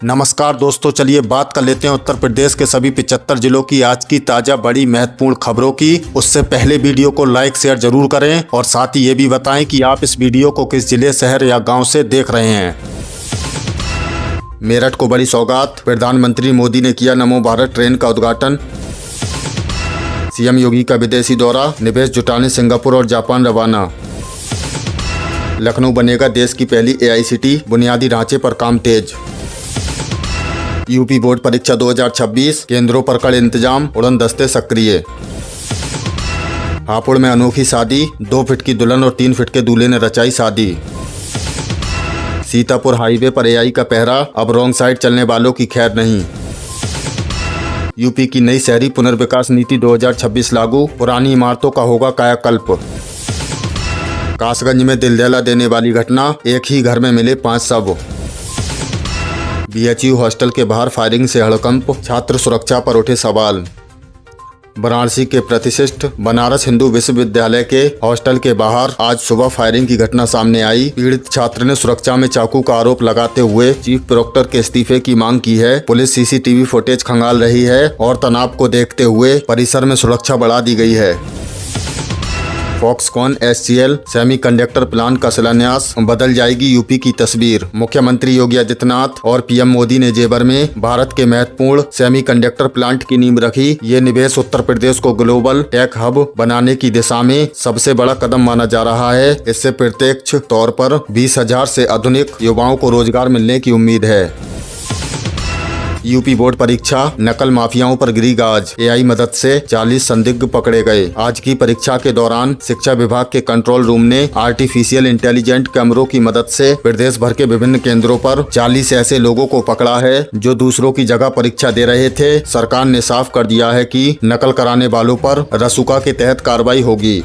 नमस्कार दोस्तों, चलिए बात कर लेते हैं उत्तर प्रदेश के सभी 75 जिलों की आज की ताज़ा बड़ी महत्वपूर्ण खबरों की। उससे पहले वीडियो को लाइक शेयर जरूर करें और साथ ही ये भी बताएं कि आप इस वीडियो को किस जिले, शहर या गांव से देख रहे हैं। मेरठ को बड़ी सौगात, प्रधानमंत्री मोदी ने किया नमो भारत ट्रेन का उद्घाटन। सीएम योगी का विदेशी दौरा, निवेश जुटाने सिंगापुर और जापान रवाना। लखनऊ बनेगा देश की पहली एआईसीटी, बुनियादी ढांचे पर काम तेज। यूपी बोर्ड परीक्षा 2026, केंद्रों पर कड़े इंतजाम, उड़न दस्ते सक्रिय। हापुड़ में अनोखी शादी, 2 फीट की दुल्हन और 3 फीट के दूल्हे ने रचाई शादी। सीतापुर हाईवे पर एआई का पहरा, अब रॉन्ग साइड चलने वालों की खैर नहीं। यूपी की नई शहरी पुनर्विकास नीति 2026 लागू, पुरानी इमारतों का होगा कायाकल्प। कासगंज में दिल दहला देने वाली घटना, एक ही घर में मिले 5 शव। बीएचयू हॉस्टल के बाहर फायरिंग से हड़कंप, छात्र सुरक्षा पर उठे सवाल। वाराणसी के प्रतिष्ठित बनारस हिंदू विश्वविद्यालय के हॉस्टल के बाहर आज सुबह फायरिंग की घटना सामने आई। पीड़ित छात्र ने सुरक्षा में चाकू का आरोप लगाते हुए चीफ प्रोक्टर के इस्तीफे की मांग की है। पुलिस सीसीटीवी फुटेज खंगाल रही है और तनाव को देखते हुए परिसर में सुरक्षा बढ़ा दी गई है। फॉक्सकॉन एचसीएल सेमीकंडक्टर प्लांट का शिलान्यास, बदल जाएगी यूपी की तस्वीर। मुख्यमंत्री योगी आदित्यनाथ और पीएम मोदी ने जेवर में भारत के महत्वपूर्ण सेमीकंडक्टर प्लांट की नींव रखी। ये निवेश उत्तर प्रदेश को ग्लोबल टेक हब बनाने की दिशा में सबसे बड़ा कदम माना जा रहा है। इससे प्रत्यक्ष तौर पर 20,000 से अधिक युवाओं को रोजगार मिलने की उम्मीद है। यूपी बोर्ड परीक्षा, नकल माफियाओं पर गिरी गाज, एआई मदद से 40 संदिग्ध पकड़े गए। आज की परीक्षा के दौरान शिक्षा विभाग के कंट्रोल रूम ने आर्टिफिशियल इंटेलिजेंट कैमरों की मदद से प्रदेश भर के विभिन्न केंद्रों पर 40 ऐसे लोगों को पकड़ा है जो दूसरों की जगह परीक्षा दे रहे थे। सरकार ने साफ कर दिया है कि नकल कराने वालों पर रसूखा के तहत कार्रवाई होगी।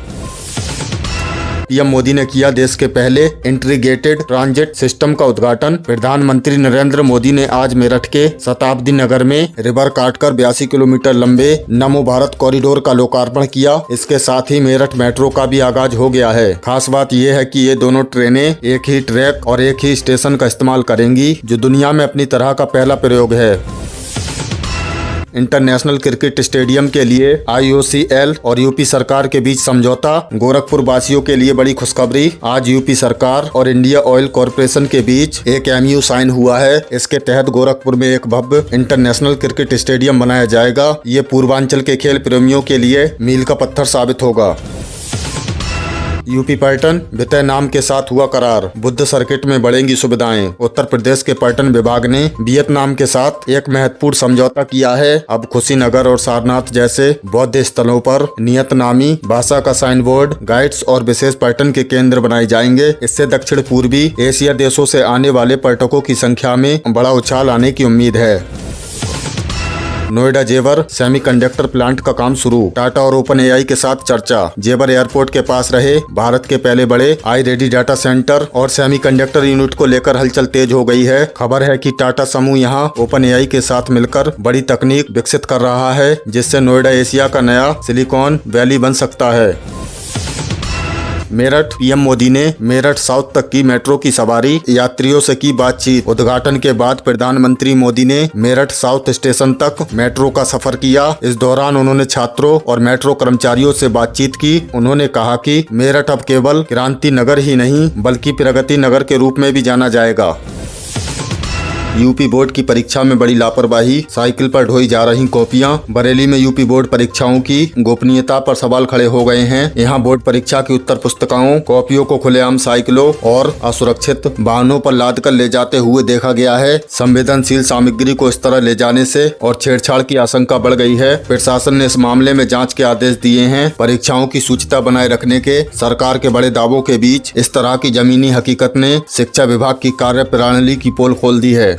पीएम मोदी ने किया देश के पहले इंटीग्रेटेड ट्रांजिट सिस्टम का उद्घाटन। प्रधानमंत्री नरेंद्र मोदी ने आज मेरठ के शताब्दी नगर में रिवर काटकर 82 किलोमीटर लंबे नमो भारत कॉरिडोर का लोकार्पण किया। इसके साथ ही मेरठ मेट्रो का भी आगाज हो गया है। खास बात यह है कि ये दोनों ट्रेनें एक ही ट्रैक और एक ही स्टेशन का इस्तेमाल करेंगी, जो दुनिया में अपनी तरह का पहला प्रयोग है। इंटरनेशनल क्रिकेट स्टेडियम के लिए आईओसीएल और यूपी सरकार के बीच समझौता। गोरखपुर वासियों के लिए बड़ी खुशखबरी, आज यूपी सरकार और इंडिया ऑयल कॉरपोरेशन के बीच एक एमयू साइन हुआ है। इसके तहत गोरखपुर में एक भव्य इंटरनेशनल क्रिकेट स्टेडियम बनाया जाएगा। ये पूर्वांचल के खेल प्रेमियों के लिए मील का पत्थर साबित होगा। यूपी पर्यटन, वियतनाम के साथ हुआ करार, बुद्ध सर्किट में बढ़ेंगी सुविधाएं। उत्तर प्रदेश के पर्यटन विभाग ने वियतनाम के साथ एक महत्वपूर्ण समझौता किया है। अब कुशीनगर और सारनाथ जैसे बौद्ध स्थलों पर नियतनामी भाषा का साइन बोर्ड, गाइड्स और विशेष पर्यटन के केंद्र बनाए जाएंगे। इससे दक्षिण पूर्वी एशिया देशों से आने वाले पर्यटकों की संख्या में बड़ा उछाल आने की उम्मीद है। नोएडा जेवर सेमीकंडक्टर प्लांट का काम शुरू, टाटा और ओपन एआई के साथ चर्चा। जेवर एयरपोर्ट के पास रहे भारत के पहले बड़े आई रेडी डाटा सेंटर और सेमीकंडक्टर यूनिट को लेकर हलचल तेज हो गई है। खबर है कि टाटा समूह यहां ओपन एआई के साथ मिलकर बड़ी तकनीक विकसित कर रहा है, जिससे नोएडा एशिया का नया सिलिकॉन वैली बन सकता है। मेरठ, पीएम मोदी ने मेरठ साउथ तक की मेट्रो की सवारी, यात्रियों से की बातचीत। उद्घाटन के बाद प्रधानमंत्री मोदी ने मेरठ साउथ स्टेशन तक मेट्रो का सफर किया। इस दौरान उन्होंने छात्रों और मेट्रो कर्मचारियों से बातचीत की। उन्होंने कहा कि मेरठ अब केवल क्रांति नगर ही नहीं बल्कि प्रगति नगर के रूप में भी जाना जाएगा। यूपी बोर्ड की परीक्षा में बड़ी लापरवाही, साइकिल पर ढोई जा रही कॉपियां। बरेली में यूपी बोर्ड परीक्षाओं की गोपनीयता पर सवाल खड़े हो गए हैं। यहां बोर्ड परीक्षा की उत्तर पुस्तिकाओं, कॉपियों को खुलेआम साइकिलों और असुरक्षित वाहनों पर लादकर ले जाते हुए देखा गया है। संवेदनशील सामग्री को इस तरह ले जाने से और छेड़छाड़ की आशंका बढ़ गई है। प्रशासन ने इस मामले में जाँच के आदेश दिए हैं। परीक्षाओं की शुचिता बनाए रखने के सरकार के बड़े दावों के बीच इस तरह की जमीनी हकीकत ने शिक्षा विभाग की कार्य प्रणाली की पोल खोल दी है।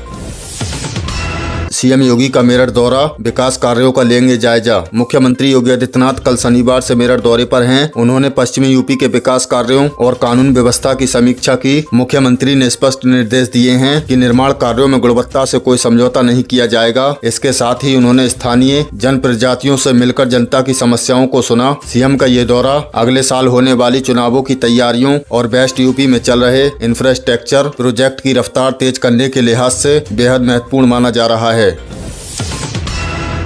सीएम योगी का मेरठ दौरा, विकास कार्यों का लेंगे जायजा। मुख्यमंत्री योगी आदित्यनाथ कल शनिवार से मेरठ दौरे पर हैं। उन्होंने पश्चिमी यूपी के विकास कार्यों और कानून व्यवस्था की समीक्षा की। मुख्यमंत्री ने स्पष्ट निर्देश दिए हैं कि निर्माण कार्यों में गुणवत्ता से कोई समझौता नहीं किया जाएगा। इसके साथ ही उन्होंने स्थानीय जनप्रतिनिधियों से मिलकर जनता की समस्याओं को सुना। सीएम का ये दौरा अगले साल होने वाली चुनावों की तैयारियों और वेस्ट यूपी में चल रहे इंफ्रास्ट्रक्चर प्रोजेक्ट की रफ्तार तेज करने के लिहाज से बेहद महत्वपूर्ण माना जा रहा है।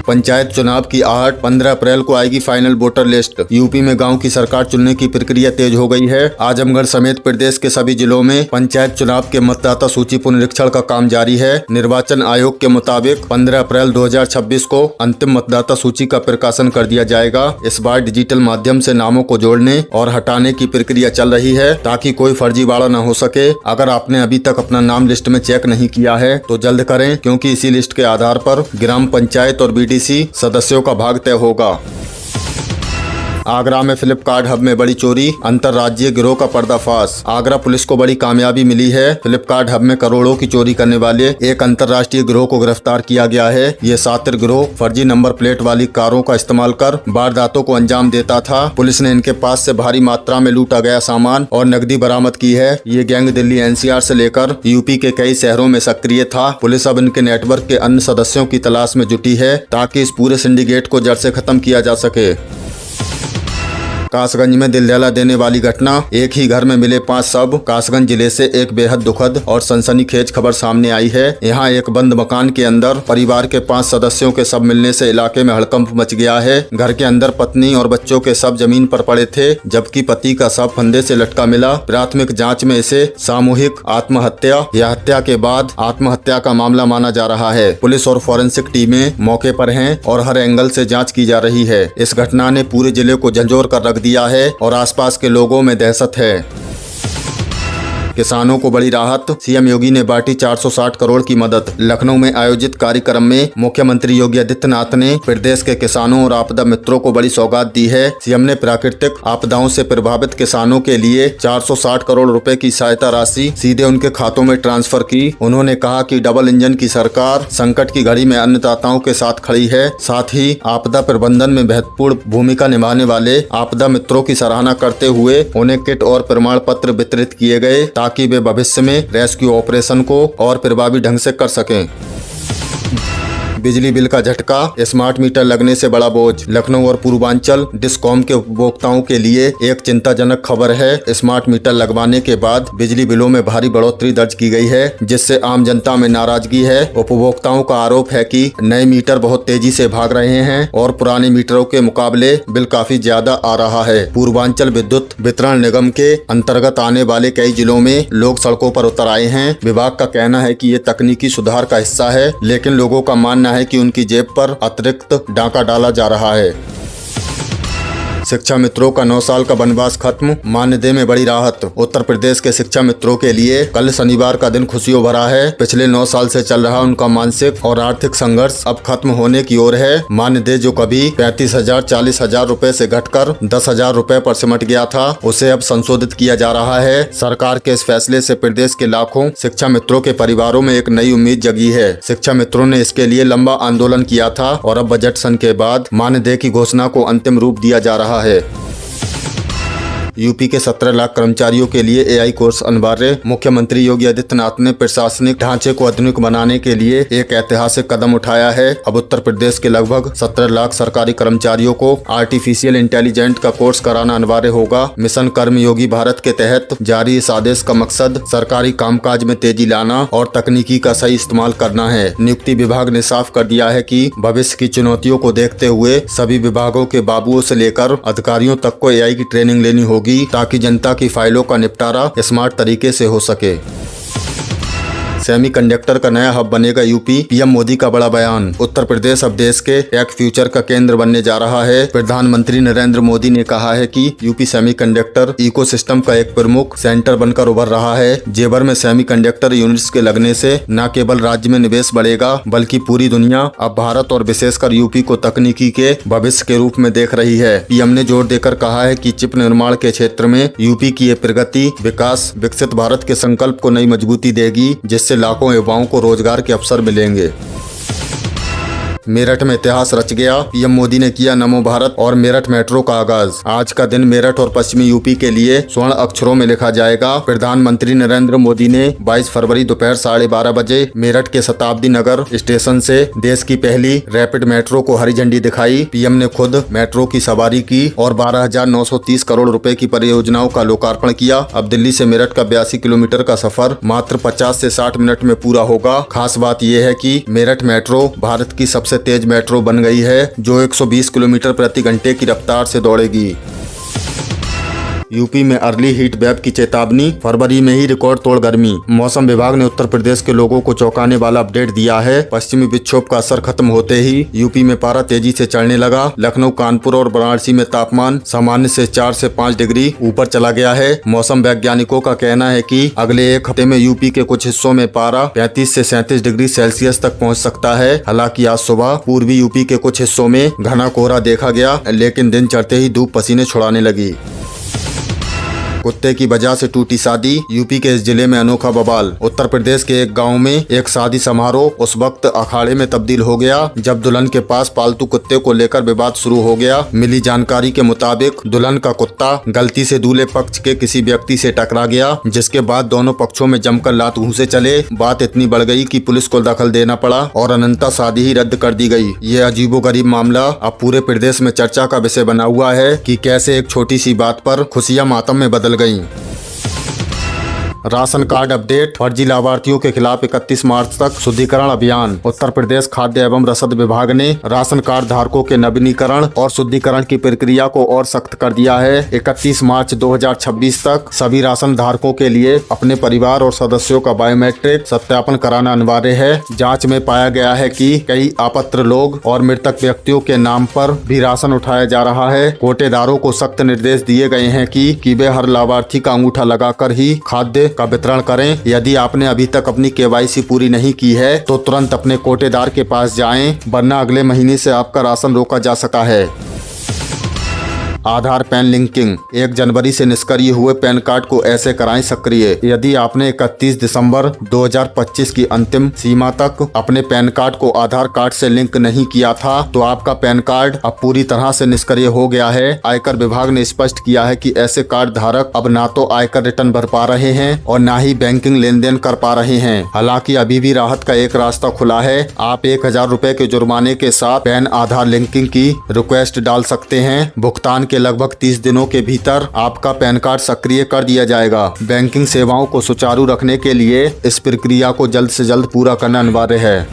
पंचायत चुनाव की आहट, 15 अप्रैल को आएगी फाइनल वोटर लिस्ट। यूपी में गांव की सरकार चुनने की प्रक्रिया तेज हो गई है। आजमगढ़ समेत प्रदेश के सभी जिलों में पंचायत चुनाव के मतदाता सूची पुनरीक्षण का काम जारी है। निर्वाचन आयोग के मुताबिक 15 अप्रैल 2026 को अंतिम मतदाता सूची का प्रकाशन कर दिया जाएगा। इस बार डिजिटल माध्यम से नामों को जोड़ने और हटाने की प्रक्रिया चल रही है ताकि कोई फर्जीवाड़ा न हो सके। अगर आपने अभी तक अपना नाम लिस्ट में चेक नहीं किया है तो जल्द करें, क्योंकि इसी लिस्ट के आधार पर ग्राम पंचायत और बीडीसी सदस्यों का भाग तय होगा। आगरा में फ्लिपकार्ट हब में बड़ी चोरी, अंतर्राज्यीय गिरोह का पर्दाफाश। आगरा पुलिस को बड़ी कामयाबी मिली है। फ्लिपकार्ट हब में करोड़ों की चोरी करने वाले एक अंतर्राष्ट्रीय गिरोह को गिरफ्तार किया गया है। ये शातिर गिरोह फर्जी नंबर प्लेट वाली कारों का इस्तेमाल कर वारदातों को अंजाम देता था। पुलिस ने इनके पास से भारी मात्रा में लूटा गया सामान और नकदी बरामद की है। ये गैंग दिल्ली एनसीआर से लेकर यूपी के कई शहरों में सक्रिय था। पुलिस अब इनके नेटवर्क के अन्य सदस्यों की तलाश में जुटी है ताकि इस पूरे सिंडिकेट को जड़ से खत्म किया जा सके। कासगंज में दिल दहला देने वाली घटना, एक ही घर में मिले 5 शव। कासगंज जिले से एक बेहद दुखद और सनसनीखेज खबर सामने आई है। यहाँ एक बंद मकान के अंदर परिवार के 5 सदस्यों के शव मिलने से इलाके में हड़कंप मच गया है। घर के अंदर पत्नी और बच्चों के शव जमीन पर पड़े थे, जबकि पति का शव फंदे से लटका मिला। प्राथमिक जाँच में इसे सामूहिक आत्महत्या या हत्या के बाद आत्महत्या का मामला माना जा रहा है। पुलिस और फॉरेंसिक टीमें मौके पर हैं और हर एंगल से जाँच की जा रही है। इस घटना ने पूरे जिले को झंझोर कर रख दिया है और आसपास के लोगों में दहशत है। किसानों को बड़ी राहत, सीएम योगी ने बांटी 460 करोड़ की मदद। लखनऊ में आयोजित कार्यक्रम में मुख्यमंत्री योगी आदित्यनाथ ने प्रदेश के किसानों और आपदा मित्रों को बड़ी सौगात दी है। सीएम ने प्राकृतिक आपदाओं से प्रभावित किसानों के लिए 460 करोड़ रुपए की सहायता राशि सीधे उनके खातों में ट्रांसफर की। उन्होंने कहा कि डबल इंजन की सरकार संकट की घड़ी में अन्नदाताओं के साथ खड़ी है। साथ ही आपदा प्रबंधन में महत्वपूर्ण भूमिका निभाने वाले आपदा मित्रों की सराहना करते हुए उन्हें किट और प्रमाण पत्र वितरित किए गए ताकि वे भविष्य में रेस्क्यू ऑपरेशन को और प्रभावी ढंग से कर सकें। बिजली बिल का झटका, स्मार्ट मीटर लगने से बड़ा बोझ। लखनऊ और पूर्वांचल डिस्कॉम के उपभोक्ताओं के लिए एक चिंताजनक खबर है। स्मार्ट मीटर लगवाने के बाद बिजली बिलों में भारी बढ़ोतरी दर्ज की गई है, जिससे आम जनता में नाराजगी है। उपभोक्ताओं का आरोप है कि नए मीटर बहुत तेजी से भाग रहे हैं और पुराने मीटरों के मुकाबले बिल काफी ज्यादा आ रहा है। पूर्वांचल विद्युत वितरण निगम के अंतर्गत आने वाले कई जिलों में लोग सड़कों पर उतर आए हैं। विभाग का कहना है कि ये तकनीकी सुधार का हिस्सा है, लेकिन लोगों का मानना है कि उनकी जेब पर अतिरिक्त डाका डाला जा रहा है। शिक्षा मित्रों का 9 साल का वनवास खत्म, मानदेय में बड़ी राहत। उत्तर प्रदेश के शिक्षा मित्रों के लिए कल शनिवार का दिन खुशियों भरा है। पिछले 9 साल से चल रहा उनका मानसिक और आर्थिक संघर्ष अब खत्म होने की ओर है। मानदेय जो कभी 35,000 40,000 रुपए से घटकर 10,000 रुपए पर सिमट गया था, उसे अब संशोधित किया जा रहा है। सरकार के इस फैसले से प्रदेश के लाखों शिक्षा मित्रों के परिवारों में एक नई उम्मीद जगी है। शिक्षा मित्रों ने इसके लिए लंबा आंदोलन किया था और अब बजट सत्र के बाद मानदेय की घोषणा को अंतिम रूप दिया जा रहा है। यूपी के 17 लाख कर्मचारियों के लिए एआई कोर्स अनिवार्य। मुख्यमंत्री योगी आदित्यनाथ ने प्रशासनिक ढांचे को आधुनिक बनाने के लिए एक ऐतिहासिक कदम उठाया है। अब उत्तर प्रदेश के लगभग 17 लाख सरकारी कर्मचारियों को आर्टिफिशियल इंटेलिजेंस का कोर्स कराना अनिवार्य होगा। मिशन कर्मयोगी भारत के तहत जारी इस आदेश का मकसद सरकारी कामकाज में तेजी लाना और तकनीकी का सही इस्तेमाल करना है। नियुक्ति विभाग ने साफ कर दिया है कि भविष्य की चुनौतियों को देखते हुए सभी विभागों के बाबुओं से लेकर अधिकारियों तक को एआई की ट्रेनिंग लेनी होगी, ताकि जनता की फाइलों का निपटारा स्मार्ट तरीके से हो सके। सेमीकंडक्टर का नया हब बनेगा यूपी, पीएम मोदी का बड़ा बयान। उत्तर प्रदेश अब देश के टेक फ्यूचर का केंद्र बनने जा रहा है। प्रधानमंत्री नरेंद्र मोदी ने कहा है कि यूपी सेमीकंडक्टर इकोसिस्टम का एक प्रमुख सेंटर बनकर उभर रहा है। जेवर में सेमीकंडक्टर यूनिट्स के लगने से न केवल राज्य में निवेश बढ़ेगा, बल्कि पूरी दुनिया अब भारत और विशेषकर यूपी को तकनीकी के भविष्य के रूप में देख रही है। पीएम ने जोर देकर कहा है कि चिप निर्माण के क्षेत्र में यूपी की ये प्रगति विकास विकसित भारत के संकल्प को नई मजबूती देगी, जिससे लाखों युवाओं को रोजगार के अवसर मिलेंगे। मेरठ में इतिहास रच गया, पीएम मोदी ने किया नमो भारत और मेरठ मेट्रो का आगाज। आज का दिन मेरठ और पश्चिमी यूपी के लिए स्वर्ण अक्षरों में लिखा जाएगा। प्रधानमंत्री नरेंद्र मोदी ने 22 फरवरी दोपहर 12:30 बजे मेरठ के शताब्दी नगर स्टेशन से देश की पहली रैपिड मेट्रो को हरी झंडी दिखाई। पीएम ने खुद मेट्रो की सवारी की और 12,930 करोड़ रुपए की परियोजनाओं का लोकार्पण किया। अब दिल्ली से मेरठ का 82 किलोमीटर का सफर मात्र 50 से 60 मिनट में पूरा होगा। खास बात यह है कि मेरठ मेट्रो भारत की सबसे तेज मेट्रो बन गई है, जो 120 किलोमीटर प्रति घंटे की रफ्तार से दौड़ेगी। यूपी में अर्ली हीट वेव की चेतावनी, फरवरी में ही रिकॉर्ड तोड़ गर्मी। मौसम विभाग ने उत्तर प्रदेश के लोगों को चौंकाने वाला अपडेट दिया है। पश्चिमी विक्षोभ का असर खत्म होते ही यूपी में पारा तेजी से चढ़ने लगा। लखनऊ, कानपुर और वाराणसी में तापमान सामान्य से 4 से 5 डिग्री ऊपर चला गया है। मौसम वैज्ञानिकों का कहना है कि अगले एक हफ्ते में यूपी के कुछ हिस्सों में पारा 35 से 37 डिग्री सेल्सियस तक पहुँच सकता है। हालांकि आज सुबह पूर्वी यूपी के कुछ हिस्सों में घना कोहरा देखा गया, लेकिन दिन चढ़ते ही धूप पसीने छुड़ाने लगी। कुत्ते की वजह से टूटी शादी, यूपी के इस जिले में अनोखा बवाल। उत्तर प्रदेश के एक गांव में एक शादी समारोह उस वक्त अखाड़े में तब्दील हो गया जब दुल्हन के पास पालतू कुत्ते को लेकर विवाद शुरू हो गया। मिली जानकारी के मुताबिक दुल्हन का कुत्ता गलती से दूल्हे पक्ष के किसी व्यक्ति से टकरा गया, जिसके बाद दोनों पक्षों में जमकर लात घूंसे चले। बात इतनी बढ़ गई कि पुलिस को दखल देना पड़ा और अनंततः शादी ही रद्द कर दी गई। ये अजीबोगरीब मामला अब पूरे प्रदेश में चर्चा का विषय बना हुआ है कि कैसे एक छोटी सी बात पर खुशियां मातम में बदल गईं। राशन कार्ड अपडेट, फर्जी लाभार्थियों के खिलाफ 31 मार्च तक शुद्धिकरण अभियान। उत्तर प्रदेश खाद्य एवं रसद विभाग ने राशन कार्ड धारकों के नवीनीकरण और शुद्धिकरण की प्रक्रिया को और सख्त कर दिया है। 31 मार्च 2026 तक सभी राशन धारकों के लिए अपने परिवार और सदस्यों का बायोमेट्रिक सत्यापन कराना अनिवार्य है। जाँच में पाया गया है कि कई अपात्र लोग और मृतक व्यक्तियों के नाम पर भी राशन उठाया जा रहा है। कोटेदारों को सख्त निर्देश दिए गए हैं कि वे हर लाभार्थी का अंगूठा लगाकर ही खाद्य का वितरण करें। यदि आपने अभी तक अपनी केवाईसी पूरी नहीं की है तो तुरंत अपने कोटेदार के पास जाएं, वरना अगले महीने से आपका राशन रोका जा सकता है। आधार पैन लिंकिंग, 1 जनवरी से निष्क्रिय हुए पैन कार्ड को ऐसे कराएं सक्रिय। यदि आपने 31 दिसंबर 2025 की अंतिम सीमा तक अपने पैन कार्ड को आधार कार्ड से लिंक नहीं किया था तो आपका पैन कार्ड अब पूरी तरह से निष्क्रिय हो गया है। आयकर विभाग ने स्पष्ट किया है कि ऐसे कार्ड धारक अब ना तो आयकर रिटर्न भर पा रहे हैं और ना ही बैंकिंग लेन देन कर पा रहे हैं। हालांकि अभी भी राहत का एक रास्ता खुला है। आप 1000 रुपए के जुर्माने के साथ पैन आधार लिंकिंग की रिक्वेस्ट डाल सकते हैं। भुगतान लगभग 30 दिनों के भीतर आपका पैन कार्ड सक्रिय कर दिया जाएगा। बैंकिंग सेवाओं को सुचारू रखने के लिए इस प्रक्रिया को जल्द से जल्द पूरा करना अनिवार्य है।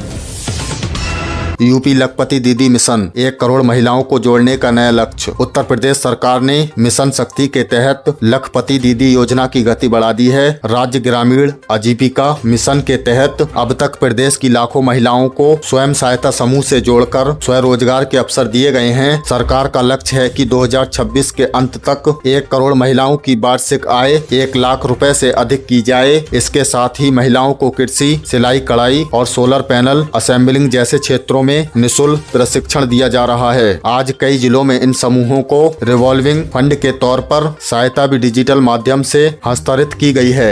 यूपी लखपति दीदी मिशन, 1 करोड़ महिलाओं को जोड़ने का नया लक्ष्य। उत्तर प्रदेश सरकार ने मिशन शक्ति के तहत लखपति दीदी योजना की गति बढ़ा दी है। राज्य ग्रामीण आजीविका मिशन के तहत अब तक प्रदेश की लाखों महिलाओं को स्वयं सहायता समूह से जोड़कर स्वरोजगार के अवसर दिए गए हैं। सरकार का लक्ष्य है कि 2026 के अंत तक 1 करोड़ महिलाओं की वार्षिक आय 1 लाख रुपए से अधिक की जाए। इसके साथ ही महिलाओं को कृषि, सिलाई कढ़ाई और सोलर पैनल असेंबलिंग जैसे क्षेत्रों में निःशुल्क प्रशिक्षण दिया जा रहा है। आज कई जिलों में इन समूहों को रिवॉल्विंग फंड के तौर पर सहायता भी डिजिटल माध्यम से हस्तांतरित की गई है।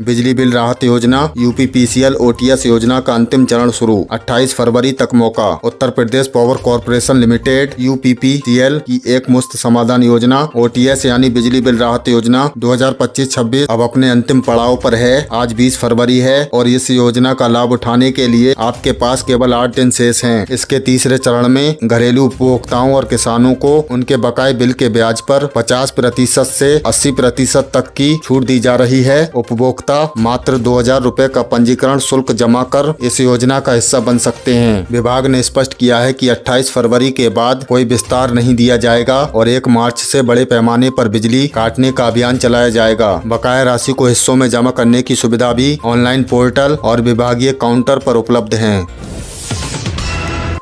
बिजली बिल राहत योजना, यूपीपीसीएल ओटीएस योजना का अंतिम चरण शुरू, 28 फरवरी तक मौका। Uttar Pradesh power corporation limited UPPCL की एक मुफ्त समाधान योजना ओटीएस यानी बिजली बिल राहत योजना 2025-26 अब अपने अंतिम पड़ाव पर है। आज 20 फरवरी है और इस योजना का लाभ उठाने के लिए आपके पास केवल 8 दिन शेष हैं। इसके तीसरे चरण में घरेलू उपभोक्ताओं और किसानों को उनके बकाये बिल के ब्याज पर 50% से 80% तक की छूट दी जा रही है। उपभोक्ता मात्र 2000 रुपए का पंजीकरण शुल्क जमा कर इस योजना का हिस्सा बन सकते हैं। विभाग ने स्पष्ट किया है कि 28 फरवरी के बाद कोई विस्तार नहीं दिया जाएगा और 1 मार्च से बड़े पैमाने पर बिजली काटने का अभियान चलाया जाएगा। बकाया राशि को हिस्सों में जमा करने की सुविधा भी ऑनलाइन पोर्टल और विभागीय काउंटर पर उपलब्ध है।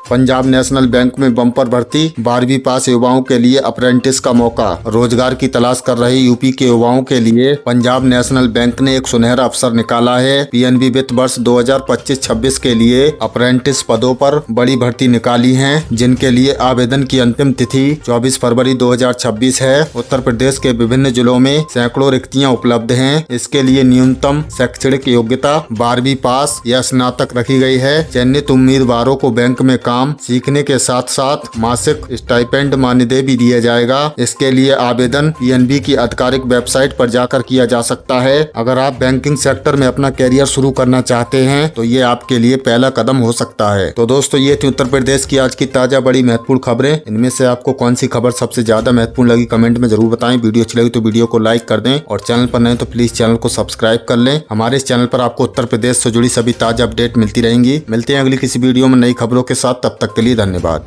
पंजाब नेशनल बैंक में बम्पर भर्ती, 12वीं पास युवाओं के लिए अप्रेंटिस का मौका। रोजगार की तलाश कर रहे यूपी के युवाओं के लिए पंजाब नेशनल बैंक ने एक सुनहरा अवसर निकाला है। पीएनबी वित्त वर्ष 2025-26 के लिए अप्रेंटिस पदों पर बड़ी भर्ती निकाली है, जिनके लिए आवेदन की अंतिम तिथि 24 फरवरी 2026 है। उत्तर प्रदेश के विभिन्न जिलों में सैकड़ों रिक्तियां उपलब्ध हैं। इसके लिए न्यूनतम शैक्षणिक योग्यता 12वीं पास या स्नातक रखी गई है। चयनित उम्मीदवारों को बैंक में काम सीखने के साथ साथ मासिक स्टाइपेंड मानदेय भी दिया जाएगा। इसके लिए आवेदन पीएनबी की आधिकारिक वेबसाइट पर जाकर किया जा सकता है। अगर आप बैंकिंग सेक्टर में अपना कैरियर शुरू करना चाहते हैं तो ये आपके लिए पहला कदम हो सकता है। तो दोस्तों, ये थी उत्तर प्रदेश की आज की ताजा बड़ी महत्वपूर्ण खबरें। इनमें से आपको कौन सी खबर सबसे ज्यादा महत्वपूर्ण लगी कमेंट में जरूर बताएं। वीडियो अच्छी लगी तो वीडियो को लाइक कर दें और चैनल पर नए तो प्लीज चैनल को सब्सक्राइब कर लें। हमारे इस चैनल पर आपको उत्तर प्रदेश से जुड़ी सभी ताजा अपडेट मिलती रहेंगी। मिलते हैं अगली किसी वीडियो में नई खबरों के साथ। तब तक के लिए धन्यवाद।